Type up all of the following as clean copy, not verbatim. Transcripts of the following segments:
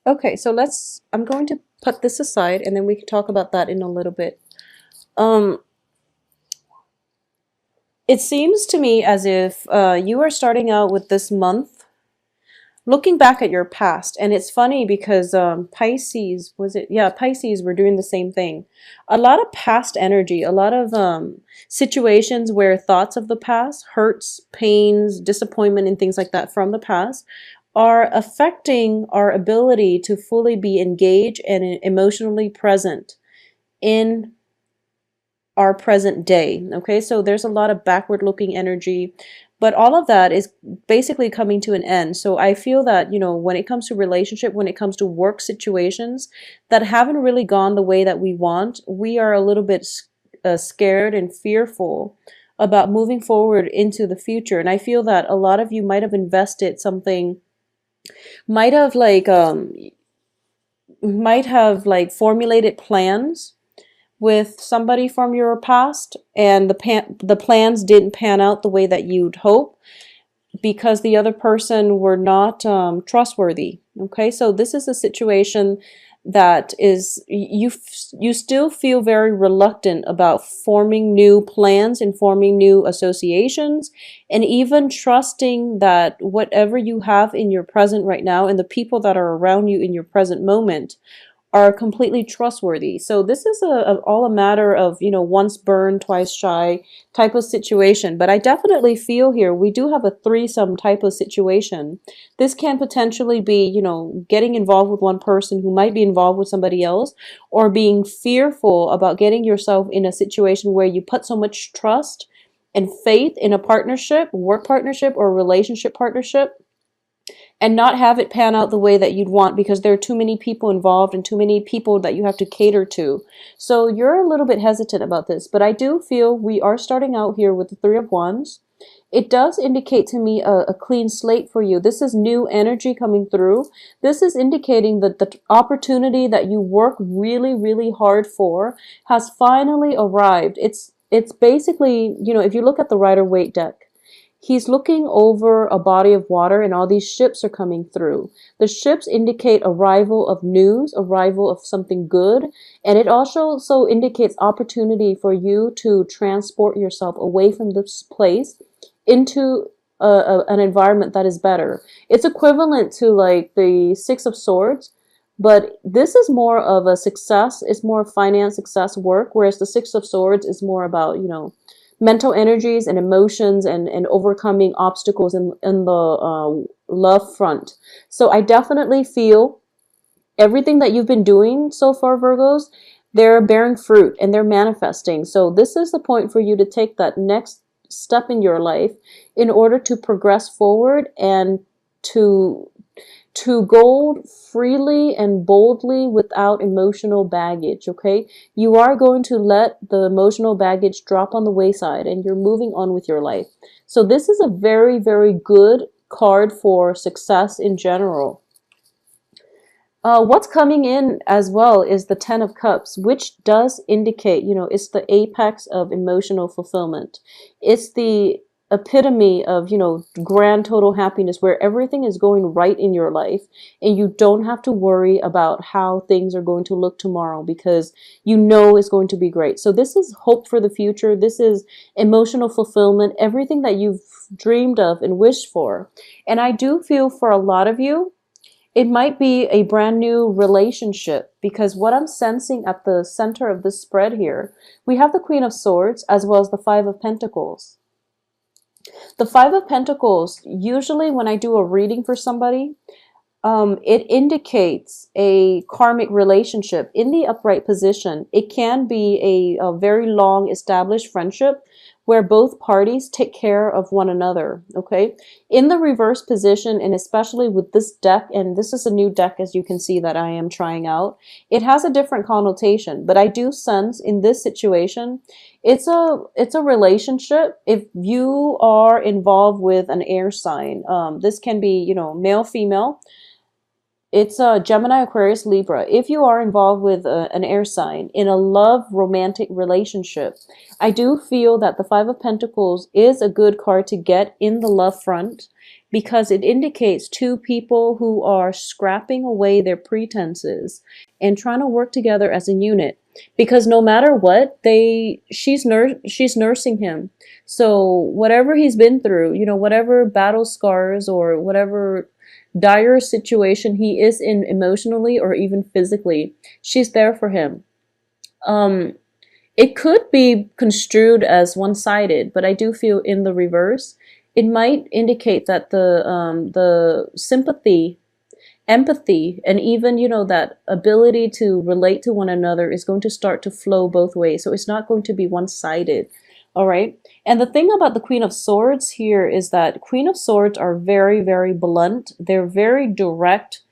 Okay, so I'm going to put this aside and then we can talk about that in a little bit. Um, it seems to me as if you are starting out with this month looking back at your past. And it's funny because Pisces, was it? Yeah, Pisces were doing the same thing. A lot of past energy, a lot of situations where thoughts of the past, hurts, pains, disappointment, and things like that from the past are affecting our ability to fully be engaged and emotionally present in our present day. Okay, so there's a lot of backward looking energy, but all of that is basically coming to an end. So I feel that, when it comes to relationship, when it comes to work situations that haven't really gone the way that we want, we are a little bit scared and fearful about moving forward into the future. And I feel that a lot of you might have invested something, might have formulated plans with somebody from your past, and the plans didn't pan out the way that you'd hope because the other person were not trustworthy. Okay, so this is a situation that is you still feel very reluctant about forming new plans and forming new associations, and even trusting that whatever you have in your present right now and the people that are around you in your present moment are completely trustworthy. So this is all a matter of, once burned, twice shy type of situation. But I definitely feel here we do have a threesome type of situation. This can potentially be, getting involved with one person who might be involved with somebody else, or being fearful about getting yourself in a situation where you put so much trust and faith in a partnership, work partnership, or relationship partnership, and not have it pan out the way that you'd want because there are too many people involved and too many people that you have to cater to. So you're a little bit hesitant about this, but I do feel we are starting out here with the Three of Wands. It does indicate to me a clean slate for you. This is new energy coming through. This is indicating that the opportunity that you work really, really hard for has finally arrived. It's basically, if you look at the Rider-Waite deck, he's looking over a body of water and all these ships are coming through. The ships indicate arrival of news, arrival of something good, and it also indicates opportunity for you to transport yourself away from this place into an environment that is better. It's equivalent to like the Six of Swords, but this is more of a success. It's more finance success work, whereas the Six of Swords is more about, mental energies and emotions and overcoming obstacles in the love front. So I definitely feel everything that you've been doing so far, Virgos, they're bearing fruit and they're manifesting. So this is the point for you to take that next step in your life in order to progress forward and to go freely and boldly without emotional baggage. Okay, you are going to let the emotional baggage drop on the wayside and you're moving on with your life. So this is a very, very good card for success in general. What's coming in as well is the Ten of Cups, which does indicate, it's the apex of emotional fulfillment. It's the epitome of, grand total happiness where everything is going right in your life and you don't have to worry about how things are going to look tomorrow because you know it's going to be great. So this is hope for the future. This is emotional fulfillment, everything that you've dreamed of and wished for. And I do feel for a lot of you, it might be a brand new relationship because what I'm sensing at the center of this spread here, we have the Queen of Swords as well as the Five of Pentacles. The Five of Pentacles, usually when I do a reading for somebody, it indicates a karmic relationship in the upright position. It can be a very long established friendship where both parties take care of one another, okay? In the reverse position, and especially with this deck, and this is a new deck as you can see that I am trying out, it has a different connotation, but I do sense in this situation, it's a relationship. If you are involved with an air sign, this can be, male, female, it's Gemini, Aquarius, Libra. If you are involved with an air sign in a love romantic relationship, I do feel that the Five of Pentacles is a good card to get in the love front because it indicates two people who are scrapping away their pretenses and trying to work together as a unit. Because no matter what, she's nursing him. So whatever he's been through, whatever battle scars or whatever dire situation he is in emotionally or even physically, she's there for him. Um, it could be construed as one-sided, but I do feel in the reverse, it might indicate that the sympathy, empathy, and even, that ability to relate to one another is going to start to flow both ways. So it's not going to be one-sided. All right. And the thing about the Queen of Swords here is that Queen of Swords are very, very blunt. They're very direct.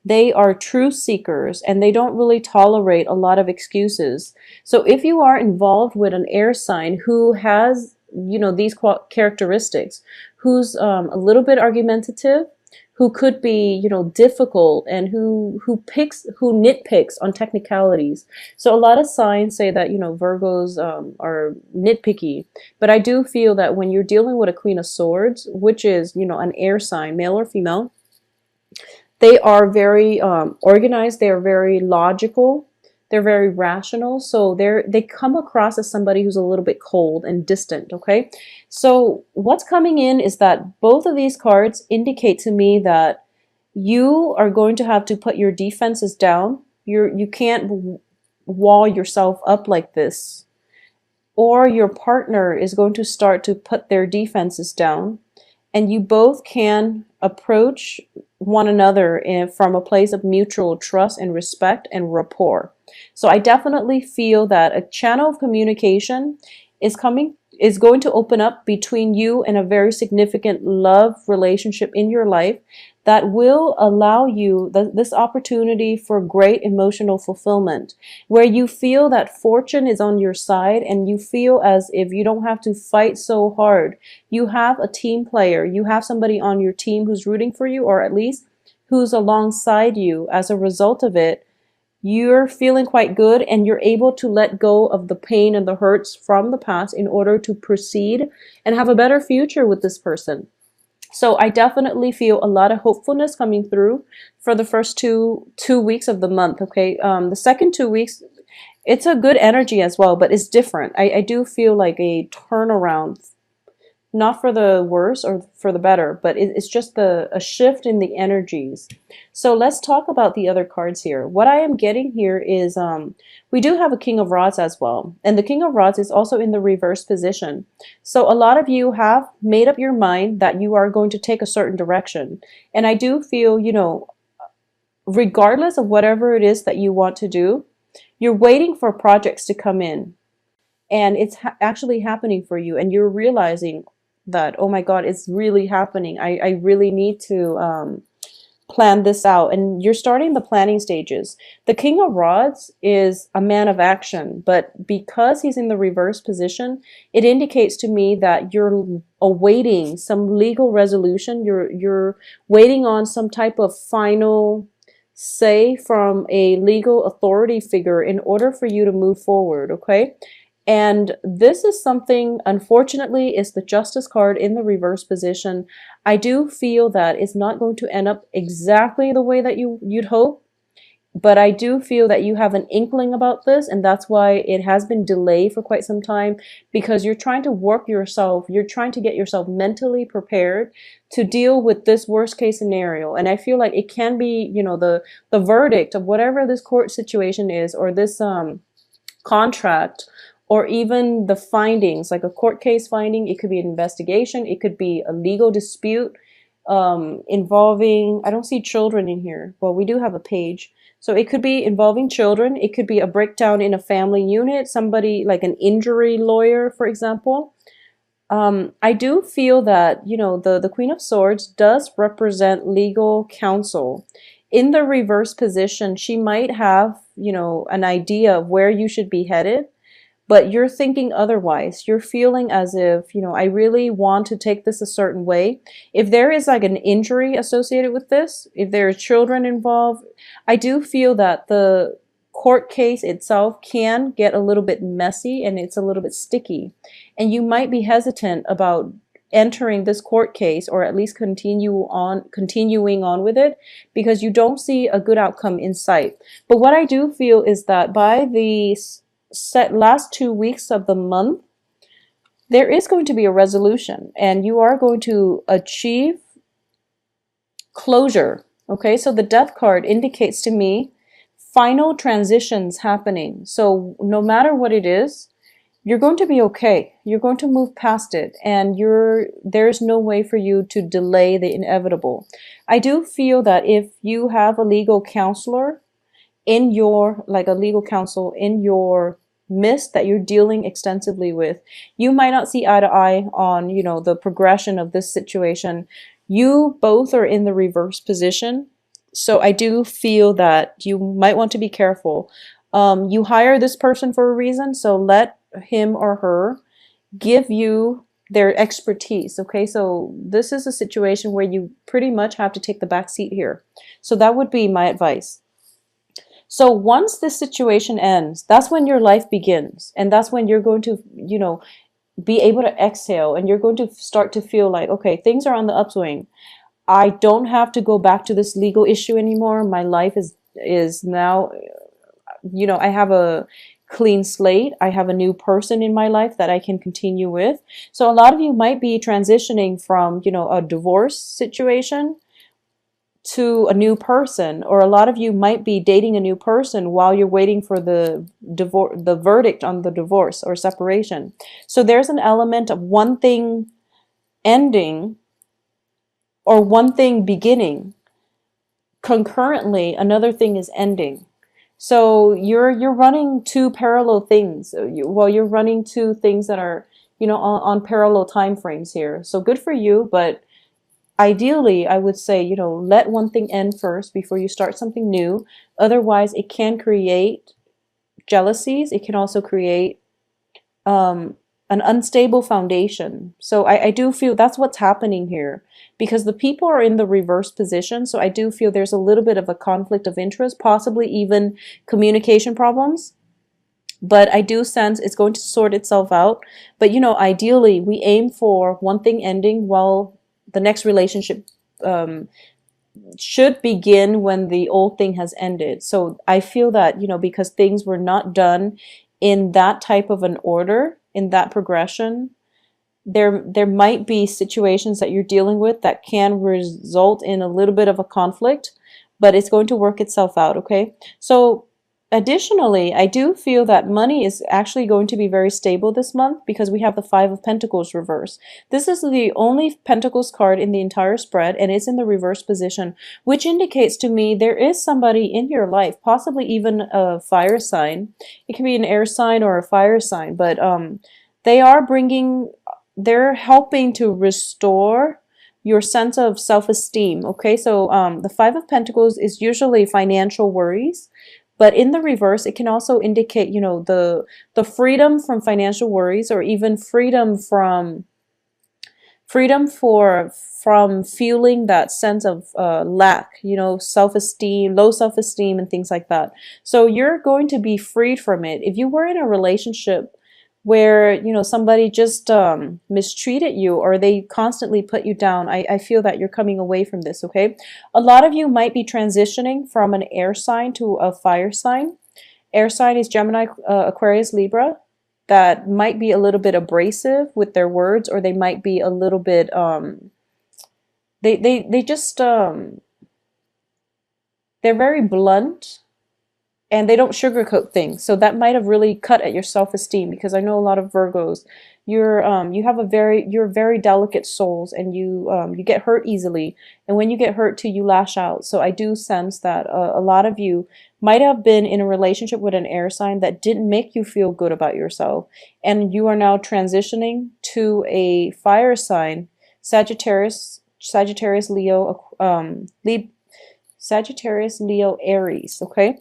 They are truth seekers and they don't really tolerate a lot of excuses. So if you are involved with an air sign who has, these characteristics, who's a little bit argumentative, who could be, difficult, and who nitpicks on technicalities. So a lot of signs say that, Virgos are nitpicky, but I do feel that when you're dealing with a Queen of Swords, which is, an air sign, male or female, they are very organized. They are very logical. They're very rational. So they come across as somebody who's a little bit cold and distant. Okay. So what's coming in is that both of these cards indicate to me that you are going to have to put your defenses down. You can't wall yourself up like this, or your partner is going to start to put their defenses down, and you both can approach one another from a place of mutual trust and respect and rapport. So I definitely feel that a channel of communication is going to open up between you and a very significant love relationship in your life that will allow you this opportunity for great emotional fulfillment, where you feel that fortune is on your side and you feel as if you don't have to fight so hard. You have a team player, you have somebody on your team who's rooting for you, or at least who's alongside you. As a result of it, you're feeling quite good and you're able to let go of the pain and the hurts from the past in order to proceed and have a better future with this person. So I definitely feel a lot of hopefulness coming through for the first two weeks of the month. Okay, the second 2 weeks, it's a good energy as well, but it's different. I do feel like a turnaround, not for the worse or for the better, but it's just a shift in the energies. So let's talk about the other cards here. What I am getting here is we do have a King of Rods as well. And the King of Rods is also in the reverse position. So a lot of you have made up your mind that you are going to take a certain direction. And I do feel, regardless of whatever it is that you want to do, you're waiting for projects to come in. And it's actually happening for you. And you're realizing that, oh my God, it's really happening. I really need to plan this out. And you're starting the planning stages. The King of Rods is a man of action, but because he's in the reverse position, it indicates to me that you're awaiting some legal resolution. You're waiting on some type of final say from a legal authority figure in order for you to move forward, okay? And this is something, unfortunately, is the Justice card in the reverse position. I do feel that it's not going to end up exactly the way that you'd hope, but I do feel that you have an inkling about this, and that's why it has been delayed for quite some time, because you're trying to work yourself, you're trying to get yourself mentally prepared to deal with this worst case scenario. And I feel like it can be, the verdict of whatever this court situation is, or this contract, or even the findings, like a court case finding. It could be an investigation. It could be a legal dispute involving, I don't see children in here. Well, we do have a page. So it could be involving children. It could be a breakdown in a family unit, somebody like an injury lawyer, for example. I do feel that, the Queen of Swords does represent legal counsel. In the reverse position, she might have, an idea of where you should be headed, but you're thinking otherwise. You're feeling as if, I really want to take this a certain way. If there is like an injury associated with this, if there are children involved, I do feel that the court case itself can get a little bit messy and it's a little bit sticky. And you might be hesitant about entering this court case, or at least continuing on with it, because you don't see a good outcome in sight. But what I do feel is that by the last 2 weeks of the month, there is going to be a resolution and you are going to achieve closure. Okay, so the death card indicates to me final transitions happening. So no matter what it is, you're going to be okay. You're going to move past it, and there's no way for you to delay the inevitable. I do feel that if you have a legal counselor in your, like a legal counsel in your midst that you're dealing extensively with, you might not see eye to eye on, the progression of this situation. You both are in the reverse position. So I do feel that you might want to be careful. You hire this person for a reason, so let him or her give you their expertise. Okay, so this is a situation where you pretty much have to take the back seat here. So that would be my advice. So once this situation ends, that's when your life begins, and that's when you're going to, be able to exhale, and you're going to start to feel like, okay, things are on the upswing. I don't have to go back to this legal issue anymore. My life is now, I have a clean slate. I have a new person in my life that I can continue with. So a lot of you might be transitioning from, a divorce situation to a new person, or a lot of you might be dating a new person while you're waiting for the verdict on the divorce or separation. So there's an element of one thing ending or one thing beginning. Concurrently, another thing is ending. So you're running two parallel things. You're running two things that are, on parallel time frames here. So good for you, but ideally, I would say, let one thing end first before you start something new. Otherwise, it can create jealousies. It can also create an unstable foundation. So I do feel that's what's happening here, because the people are in the reverse position. So I do feel there's a little bit of a conflict of interest, possibly even communication problems. But I do sense it's going to sort itself out. But, ideally, we aim for one thing ending while the next relationship should begin when the old thing has ended. So I feel that, because things were not done in that type of an order, in that progression, there might be situations that you're dealing with that can result in a little bit of a conflict, but it's going to work itself out, okay? So additionally, I do feel that money is actually going to be very stable this month, because we have the Five of Pentacles reverse. This is the only Pentacles card in the entire spread, and it's in the reverse position, which indicates to me there is somebody in your life, possibly even a fire sign. It can be an air sign or a fire sign, but they're helping to restore your sense of self-esteem. Okay, so the Five of Pentacles is usually financial worries. But in the reverse, it can also indicate, the freedom from financial worries, or even freedom from feeling that sense of lack, self-esteem, low self-esteem, and things like that. So you're going to be freed from it. If you were in a relationship where, somebody just mistreated you, or they constantly put you down, I feel that you're coming away from this, okay? A lot of you might be transitioning from an air sign to a fire sign. Air sign is Gemini, Aquarius, Libra. That might be a little bit abrasive with their words, or they might be a little bit, they just, they're very blunt, and they don't sugarcoat things. So that might have really cut at your self-esteem, because I know a lot of Virgos, you're very delicate souls, and you get hurt easily. And when you get hurt too, you lash out. So I do sense that a lot of you might have been in a relationship with an air sign that didn't make you feel good about yourself. And you are now transitioning to a fire sign, Sagittarius, Leo, Sagittarius, Leo, Aries, okay?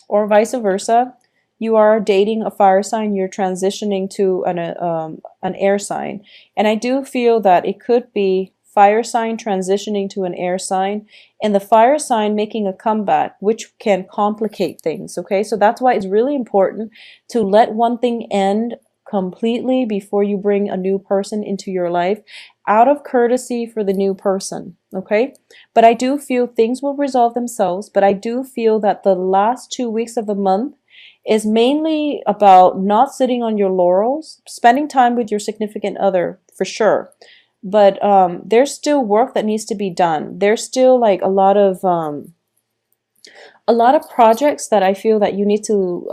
Or vice versa. You are dating a fire sign, you're transitioning to an air sign. And I do feel that it could be fire sign transitioning to an air sign, and the fire sign making a comeback, which can complicate things, okay? So that's why it's really important to let one thing end completely before you bring a new person into your life, out of courtesy for the new person, okay? But I do feel things will resolve themselves, but I do feel that the last 2 weeks of the month is mainly about not sitting on your laurels, spending time with your significant other for sure. But there's still work that needs to be done. There's still like a lot of projects that I feel that you need to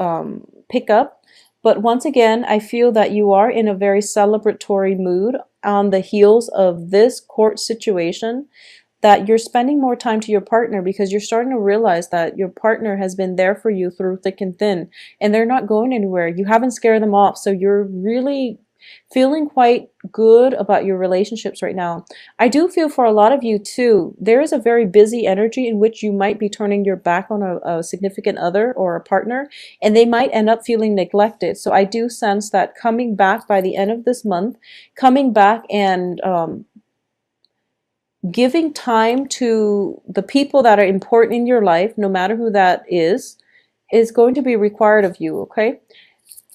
pick up. But once again, I feel that you are in a very celebratory mood on the heels of this court situation, that you're spending more time to your partner because you're starting to realize that your partner has been there for you through thick and thin, and they're not going anywhere. You haven't scared them off, so you're really feeling quite good about your relationships right now. I do feel for a lot of you too, there is a very busy energy in which you might be turning your back on a significant other or a partner, and they might end up feeling neglected. So I do sense that coming back by the end of this month, coming back and giving time to the people that are important in your life, no matter who that is going to be required of you, okay?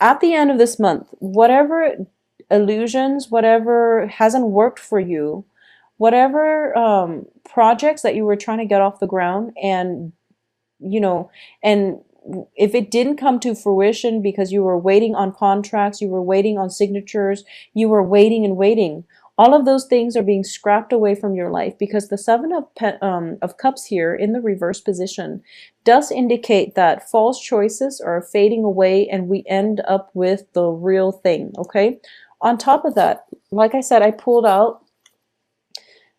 At the end of this month, whatever illusions, whatever hasn't worked for you, whatever projects that you were trying to get off the ground, and you know, and if it didn't come to fruition because you were waiting on contracts, you were waiting on signatures, you were waiting and waiting, all of those things are being scrapped away from your life, because the Seven of Cups here in the reverse position does indicate that false choices are fading away and we end up with the real thing, okay? On top of that, like I said, I pulled out,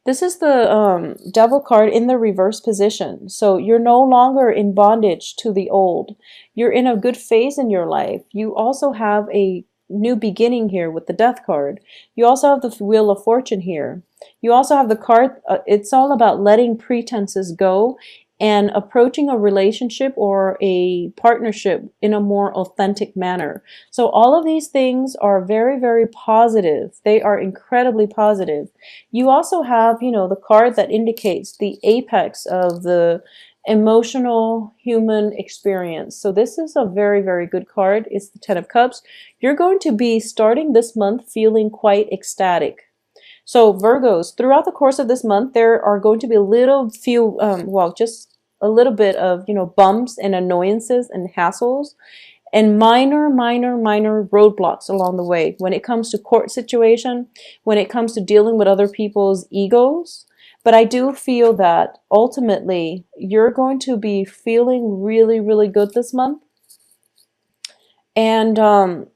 this is the Devil card in the reverse position. So you're no longer in bondage to the old. You're in a good phase in your life. You also have a new beginning here with the Death card. You also have the Wheel of Fortune here. You also have the card, it's all about letting pretenses go and approaching a relationship or a partnership in a more authentic manner. So all of these things are very, very positive. They are incredibly positive. You also have, you know, the card that indicates the apex of the emotional human experience. So this is a very, very good card. It's the Ten of Cups. You're going to be starting this month feeling quite ecstatic. So Virgos, throughout the course of this month, there are going to be a little few, well, just a little bit of, you know, bumps and annoyances and hassles and minor, minor, minor roadblocks along the way. When it comes to court situation, when it comes to dealing with other people's egos. But I do feel that ultimately you're going to be feeling really, really good this month. And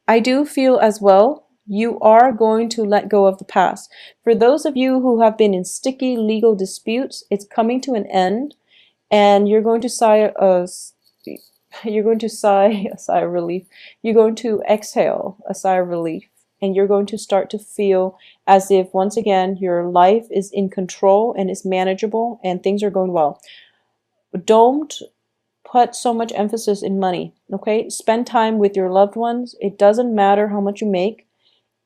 I do feel as well, you are going to let go of the past. For those of you who have been in sticky legal disputes, it's coming to an end, and you're going to sigh a sigh of relief. You're going to exhale a sigh of relief, and you're going to start to feel as if once again your life is in control and is manageable and things are going well. Don't put so much emphasis in money, okay? Spend time with your loved ones. It doesn't matter how much you make.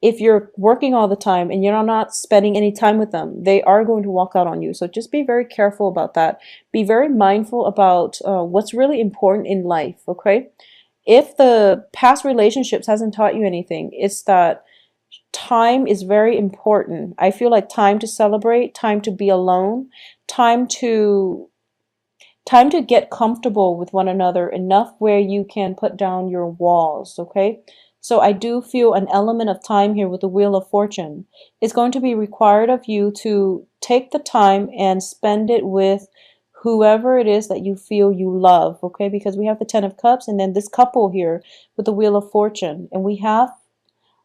If you're working all the time and you're not spending any time with them, they are going to walk out on you. So just be very careful about that. Be very mindful about what's really important in life, okay? If the past relationships hasn't taught you anything, it's that time is very important. I feel like time to celebrate, time to be alone, time to get comfortable with one another enough where you can put down your walls, okay? So I do feel an element of time here with the Wheel of Fortune. It's going to be required of you to take the time and spend it with whoever it is that you feel you love, okay? Because we have the Ten of Cups and then this couple here with the Wheel of Fortune. And we have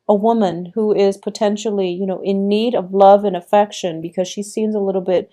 a woman who is potentially, you know, in need of love and affection because she seems a little bit